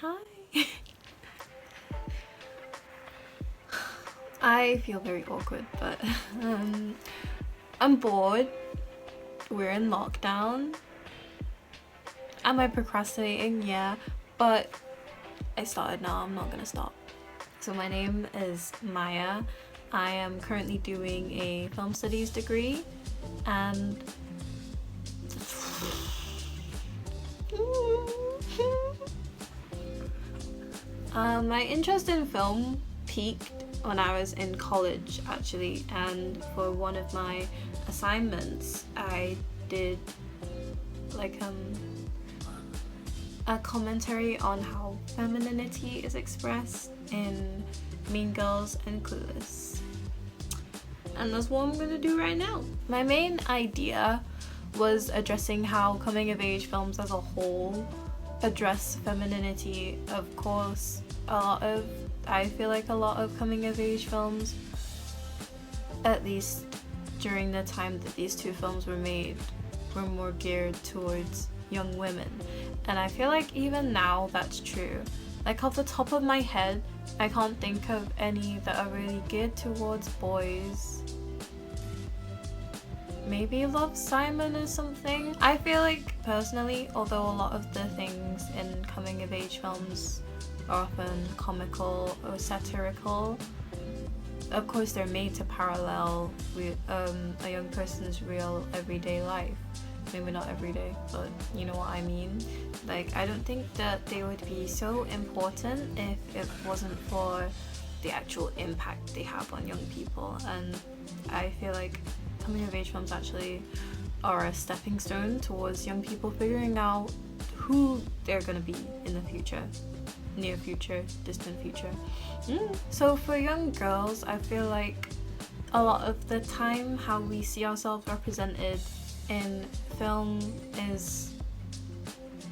Hi. I feel very awkward, but I'm bored. We're in lockdown. Am I procrastinating? Yeah, but I started now. I'm not gonna stop. So my name is Maya. I am currently doing a film studies degree, and my interest in film peaked when I was in college, actually, and for one of my assignments I did like a commentary on how femininity is expressed in Mean Girls and Clueless, and that's what I'm gonna do right now. My main idea was addressing how coming of age films as a whole address femininity. Of course, I feel like a lot of coming of age films, at least during the time that these two films were made, were more geared towards young women. And I feel like even now that's true. Like, off the top of my head, I can't think of any that are really geared towards boys. Maybe Love, Simon or something. I feel like, personally, although a lot of the things in coming of age films are often comical or satirical, of course they're made to parallel with a young person's real everyday life. Maybe not every day, but you know what I mean. Like, I don't think that they would be so important if it wasn't for the actual impact they have on young people. And I feel like coming of age films actually are a stepping stone towards young people figuring out who they're gonna be in the future. Near future, distant future. So for young girls, I feel like a lot of the time how we see ourselves represented in film is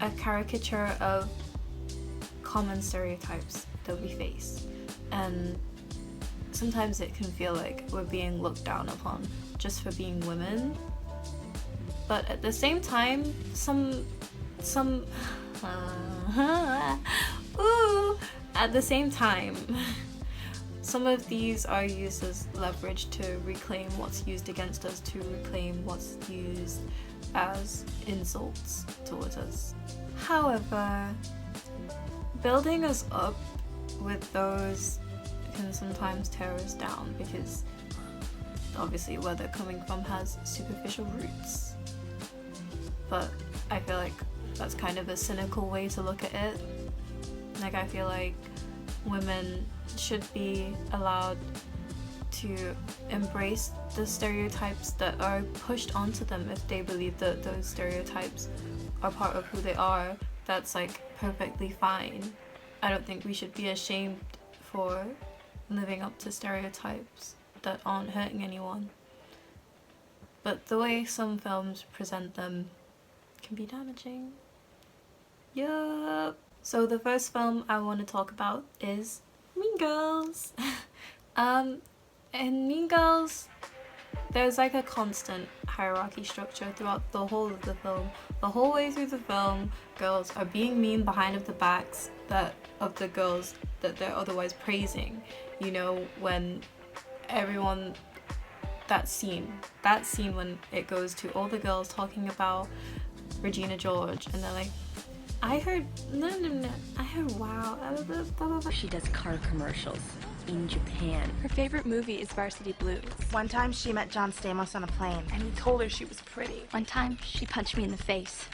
a caricature of common stereotypes that we face, and sometimes it can feel like we're being looked down upon just for being women. But at the same time, at the same time, some of these are used as leverage to reclaim what's used against us, to reclaim what's used as insults towards us. However, building us up with those can sometimes tear us down, because obviously where they're coming from has superficial roots. But I feel like that's kind of a cynical way to look at it. Like, I feel like women should be allowed to embrace the stereotypes that are pushed onto them. If they believe that those stereotypes are part of who they are, that's like perfectly fine. I don't think we should be ashamed for living up to stereotypes that aren't hurting anyone. But the way some films present them can be damaging. Yup. So the first film I want to talk about is Mean Girls. In Mean Girls, there's like a constant hierarchy structure throughout the whole of the film. The whole way through the film, girls are being mean behind of the backs of the girls that they're otherwise praising. You know, when everyone, that scene when it goes to all the girls talking about Regina George, and they're like, I heard wow. Blah, blah, blah. She does car commercials in Japan. Her favorite movie is Varsity Blues. One time she met John Stamos on a plane. And he told her she was pretty. One time, she punched me in the face.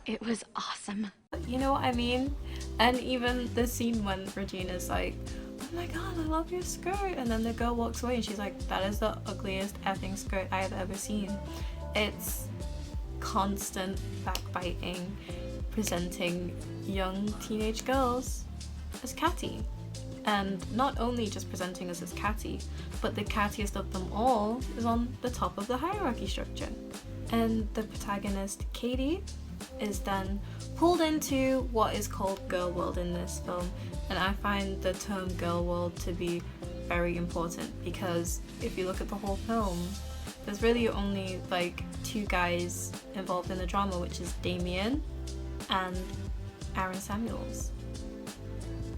It was awesome. You know what I mean? And even the scene when Regina's like, oh my god, I love your skirt, and then the girl walks away and she's like, that is the ugliest effing skirt I have ever seen. It's constant backbiting, presenting young teenage girls as catty. And not only just presenting us as catty, but the cattiest of them all is on the top of the hierarchy structure. And the protagonist, Katie, is then pulled into what is called girl world in this film. And I find the term girl world to be very important, because if you look at the whole film, there's really only like two guys involved in the drama, which is Damien and Aaron Samuels.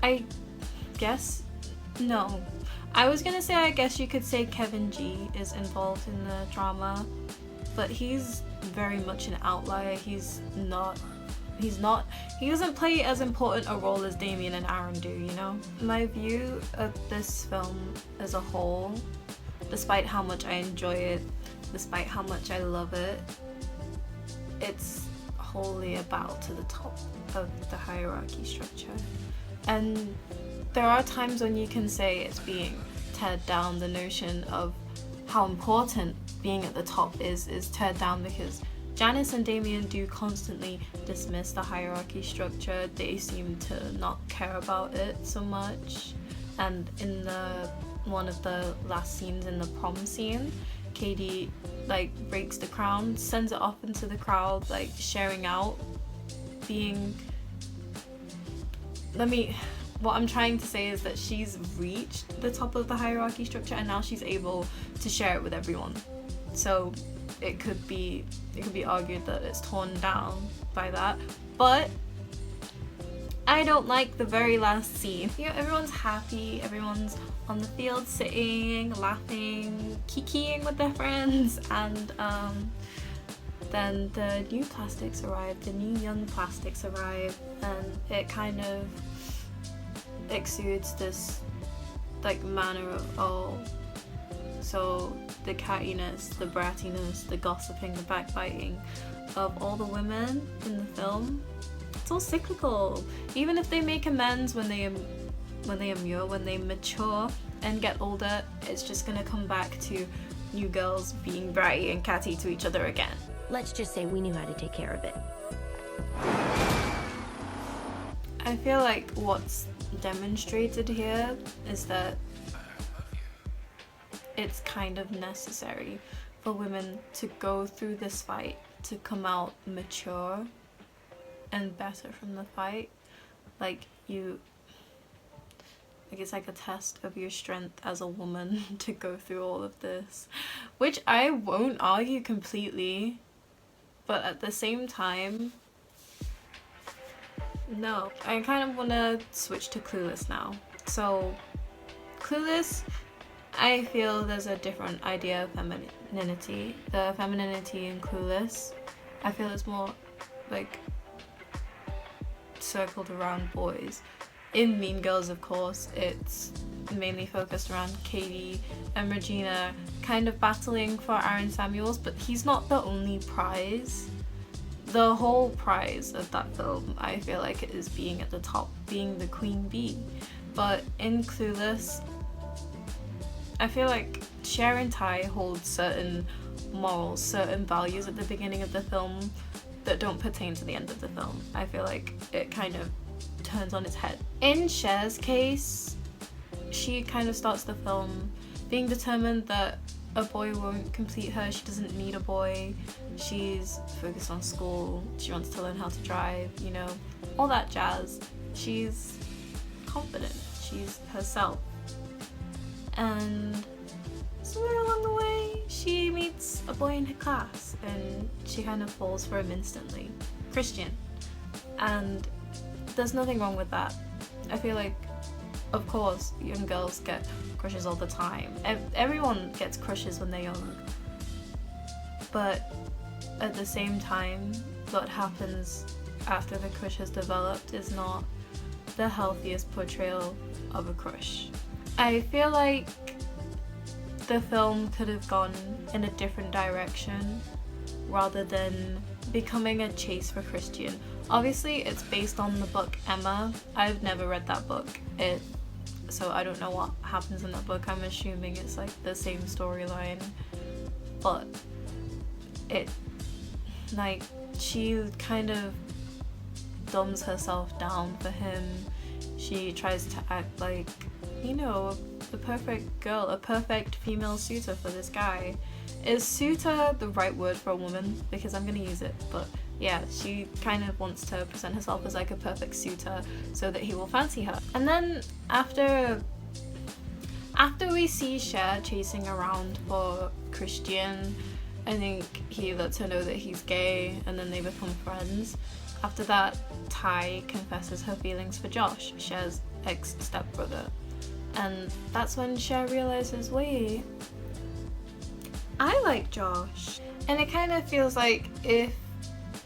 I guess no. I was gonna say I guess you could say Kevin G is involved in the drama, but he's very much an outlier. He doesn't play as important a role as Damien and Aaron do, you know? My view of this film as a whole, despite how much I enjoy it, despite how much I love it, it's wholly about to the top of the hierarchy structure. And there are times when you can say it's being teared down. The notion of how important being at the top is teared down because Janice and Damien do constantly dismiss the hierarchy structure. They seem to not care about it so much. And in one of the last scenes, in the prom scene, Katie like breaks the crown, sends it off into the crowd, like sharing out, what I'm trying to say is that she's reached the top of the hierarchy structure and now she's able to share it with everyone. So it could be argued that it's torn down by that. But I don't like the very last scene. You know, everyone's happy, everyone's on the field sitting, laughing, kikiing with their friends, and then the new plastics arrive, the new young plastics arrive, and it kind of exudes this like manner of, oh, so the cattiness, the brattiness, the gossiping, the backbiting of all the women in the film, it's all cyclical. Even if they make amends when they mature and get older, it's just gonna come back to new girls being bratty and catty to each other again. Let's just say we knew how to take care of it. I feel like what's demonstrated here is that it's kind of necessary for women to go through this fight to come out mature and better from the fight. Like it's like a test of your strength as a woman to go through all of this, which I won't argue completely, but at the same time, no. I kind of want to switch to Clueless now. So Clueless, I feel there's a different idea of femininity. The femininity in Clueless, I feel it's more like circled around boys. In Mean Girls, of course, it's mainly focused around Katie and Regina kind of battling for Aaron Samuels, but he's not the only prize. The whole prize of that film, I feel like, it is being at the top, being the queen bee. But in Clueless, I feel like Sharon Tai holds certain morals, certain values at the beginning of the film that don't pertain to the end of the film. I feel like it kind of turns on its head. In Cher's case, she kind of starts the film being determined that a boy won't complete her. She doesn't need a boy. She's focused on school. She wants to learn how to drive, you know, all that jazz. She's confident. She's herself. And somewhere along the way, she meets a boy in her class and she kind of falls for him instantly. Christian. And there's nothing wrong with that. I feel like, of course, young girls get crushes all the time. Everyone gets crushes when they're young. But at the same time, what happens after the crush has developed is not the healthiest portrayal of a crush. I feel like the film could have gone in a different direction rather than becoming a chase for Christian. Obviously, it's based on the book Emma. I've never read that book, so I don't know what happens in that book. I'm assuming it's like the same storyline, but she kind of dumbs herself down for him. She tries to act like, you know, the perfect girl, a perfect female suitor for this guy. Is suitor the right word for a woman? Because I'm gonna use it, but yeah, she kind of wants to present herself as like a perfect suitor so that he will fancy her. And then after we see Cher chasing around for Christian, I think he lets her know that he's gay and then they become friends. After that, Ty confesses her feelings for Josh, Cher's ex-stepbrother. And that's when Cher realizes, wait, I like Josh. And it kind of feels like, if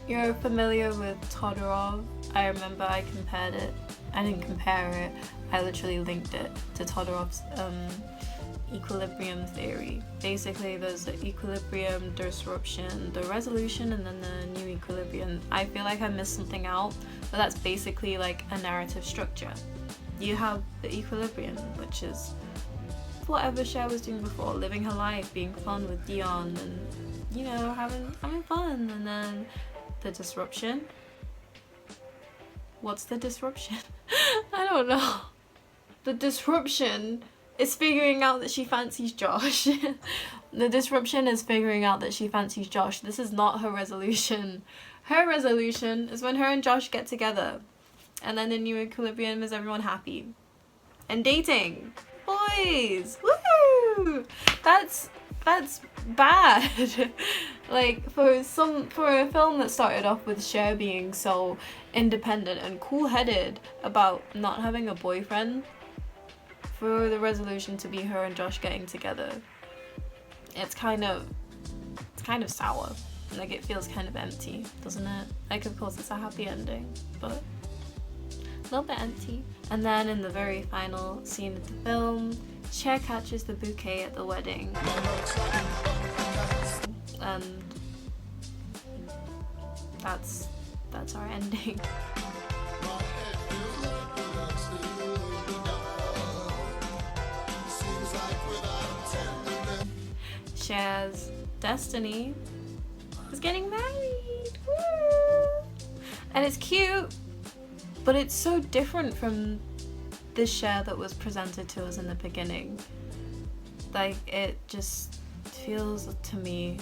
you're familiar with Todorov, I remember I compared it. I didn't compare it, I literally linked it to Todorov's equilibrium theory. Basically, there's the equilibrium, disruption, the resolution, and then the new equilibrium. I feel like I missed something out, but that's basically like a narrative structure. You have the equilibrium, which is whatever Cher was doing before, living her life, being fun with Dion, and you know, having fun. And then the disruption. What's the disruption? I don't know. The disruption is figuring out that she fancies Josh. The disruption is figuring out that she fancies Josh. This is not her resolution. Her resolution is when her and Josh get together. And then the new equilibrium is everyone happy. And dating. Boys! Woo! That's bad. Like, for a film that started off with Cher being so independent and cool-headed about not having a boyfriend, for the resolution to be her and Josh getting together, it's kind of sour. Like, it feels kind of empty, doesn't it? Like, of course it's a happy ending, but a little bit empty. And then in the very final scene of the film, Cher catches the bouquet at the wedding. And that's our ending. Cher's destiny is getting married. Woo! And it's cute, but it's so different from the Cher that was presented to us in the beginning. Like, it just feels to me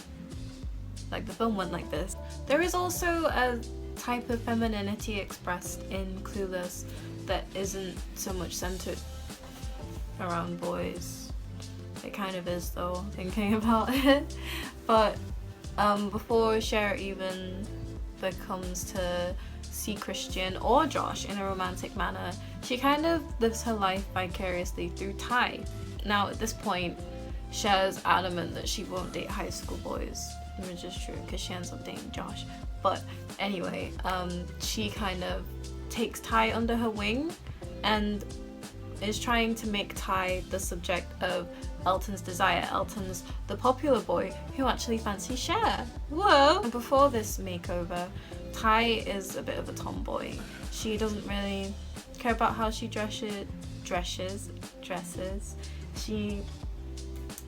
like the film went like this. There is also a type of femininity expressed in Clueless that isn't so much centered around boys. It kind of is, though, thinking about it. But before Cher even becomes to see Christian or Josh in a romantic manner, she kind of lives her life vicariously through Ty. Now, at this point, Cher's adamant that she won't date high school boys, which is true because she ends up dating Josh. But anyway, she kind of takes Ty under her wing and is trying to make Ty the subject of Elton's desire. Elton's the popular boy who actually fancies Cher. Whoa! And before this makeover, Ty is a bit of a tomboy. She doesn't really care about how she dresses. She,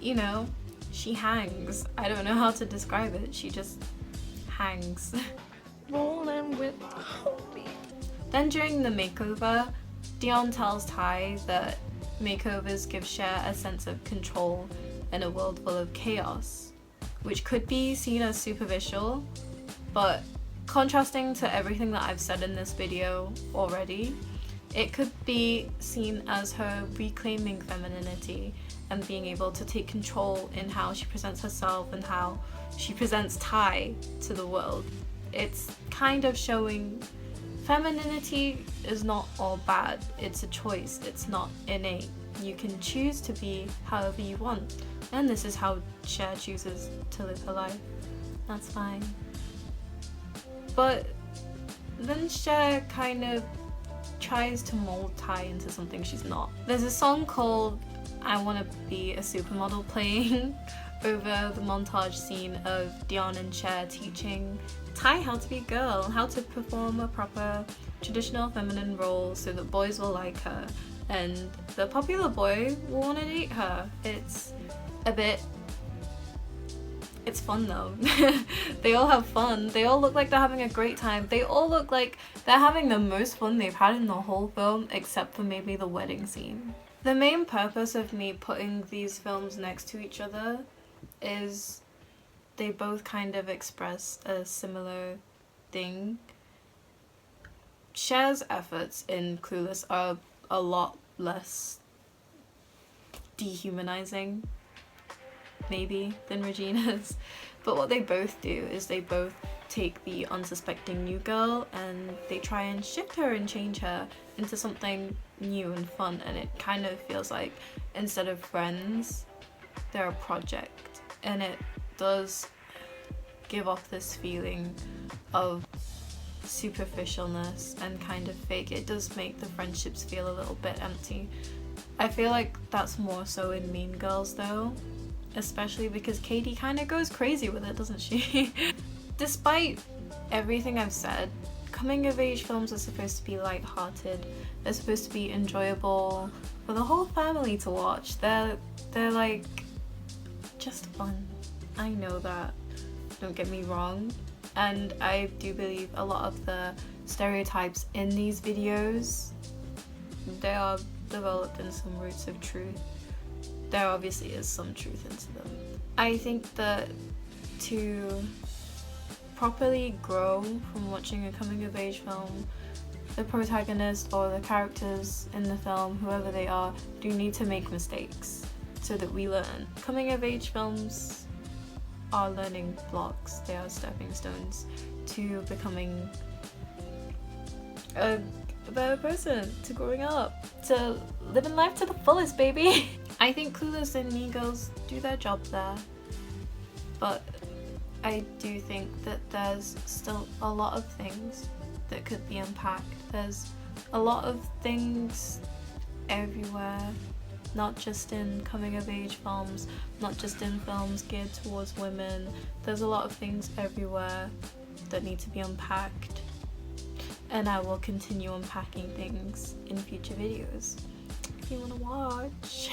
you know, she hangs. I don't know how to describe it. She just hangs. Rolling with the homie. Then during the makeover, Dion tells Ty that makeovers give Cher a sense of control in a world full of chaos, which could be seen as superficial, but contrasting to everything that I've said in this video already, it could be seen as her reclaiming femininity and being able to take control in how she presents herself and how she presents Ty to the world. It's kind of showing femininity is not all bad. It's a choice. It's not innate. You can choose to be however you want. And this is how Cher chooses to live her life. That's fine. But then Cher kind of tries to mold Ty into something she's not. There's a song called I Wanna Be a Supermodel playing over the montage scene of Dion and Cher teaching Ty how to be a girl, how to perform a proper traditional feminine role so that boys will like her and the popular boy will want to date her. It's fun though. They all have fun. They all look like they're having a great time. They all look like they're having the most fun they've had in the whole film, except for maybe the wedding scene. The main purpose of me putting these films next to each other is they both kind of express a similar thing. Cher's efforts in Clueless are a lot less dehumanizing, maybe, than Regina's. But what they both do is they both take the unsuspecting new girl and they try and shift her and change her into something new and fun, and it kind of feels like instead of friends they're a project, and it does give off this feeling of superficialness and kind of fake. It does make the friendships feel a little bit empty. I feel like that's more so in Mean Girls though, especially because Katie kind of goes crazy with it, doesn't she? Despite everything I've said, coming of age films are supposed to be light-hearted. They're supposed to be enjoyable for the whole family to watch. They're like just fun. I know that, don't get me wrong, and I do believe a lot of the stereotypes in these videos, they are developed in some roots of truth. There obviously is some truth into them. I think that to properly grow from watching a coming of age film, the protagonist or the characters in the film, whoever they are, do need to make mistakes so that we learn. Coming of age films are learning blocks. They are stepping stones to becoming a better person, to growing up, to living life to the fullest, baby. I think Clueless and Mean Girls do their job there, but I do think that there's still a lot of things that could be unpacked. There's a lot of things everywhere, not just in coming of age films, not just in films geared towards women. There's a lot of things everywhere that need to be unpacked, and I will continue unpacking things in future videos if you want to watch.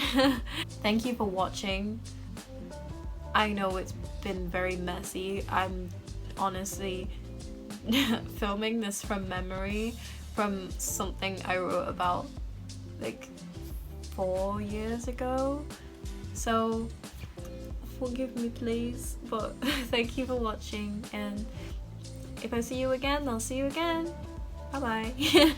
Thank you for watching. I know it's been very messy. I'm honestly filming this from memory, from something I wrote about like 4 years ago, so forgive me please, but thank you for watching, and if I see you again, I'll see you again. Bye bye.